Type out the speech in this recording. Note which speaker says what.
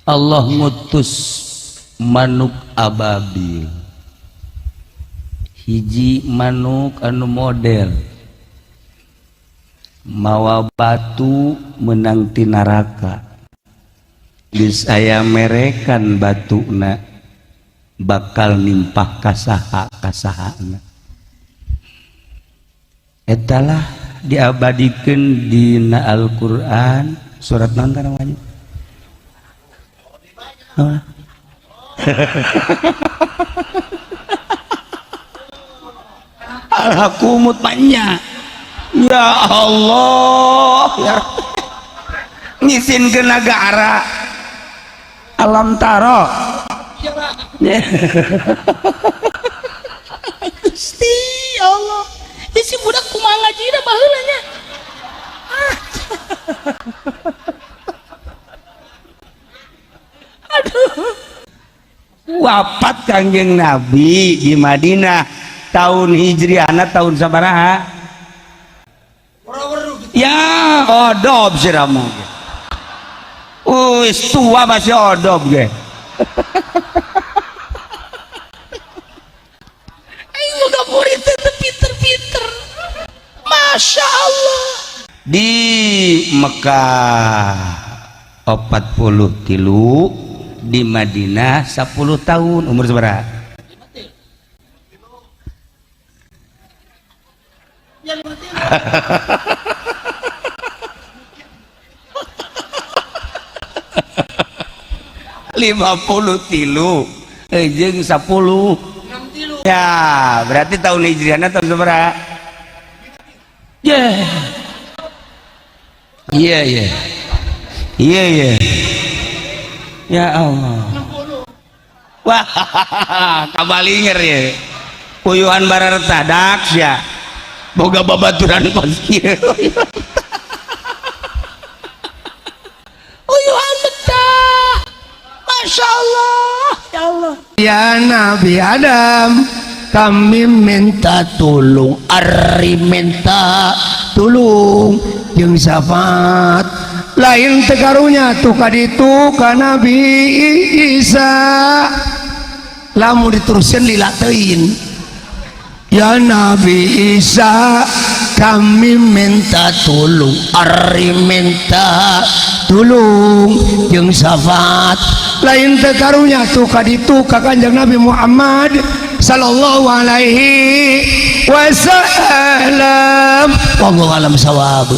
Speaker 1: Allah ngutus manuk ababil, hiji manuk anu model mawa batu menang ti neraka, geus aya merekan batuna bakal nimpah kasaha-kasahana. Etalah diabadikeun dina Al-Qur'an surat naon kana namanya? Al-Hakumut banyak. Ya Allah, ya ngisin ke negara alam taro.
Speaker 2: Gusti Allah, isi budak kumaha ngaji da baheula nya. Aduh.
Speaker 1: Wafat Kangjeng Nabi di Madinah tahun Hijriana tahun sabaraha? Ya odob sih ramu. Wis tua masih odob ge.
Speaker 2: Aing boga murid teh pinter-pinter. Masya Allah.
Speaker 1: Di Mekah 43, di Madinah 10 tahun. Umur seberapa? Lima puluh tilu, jeung 10. Ya, berarti tahun Hijriana tahun seberapa? Iya, iya. Ya Allah. Wah, kabalinger ya. Puyuhan bararta daks ya. Boga babaturan konsil.
Speaker 2: Uyuhan betah. Masya Allah. Ya Allah.
Speaker 3: Ya Nabi Adam, kami minta tolong, ari minta tolong jeung syafaat lain tekarunya tuh kaditu ka Nabi Isa lamun diteruskeun lila teuing. Ya Nabi Isa, kami minta tolong, ari minta tolong jeung syafaat lain tekarunya tuh kaditu ka Kanjeng Nabi Muhammad sallallahu alaihi wasallam. Wallahu alam sawab.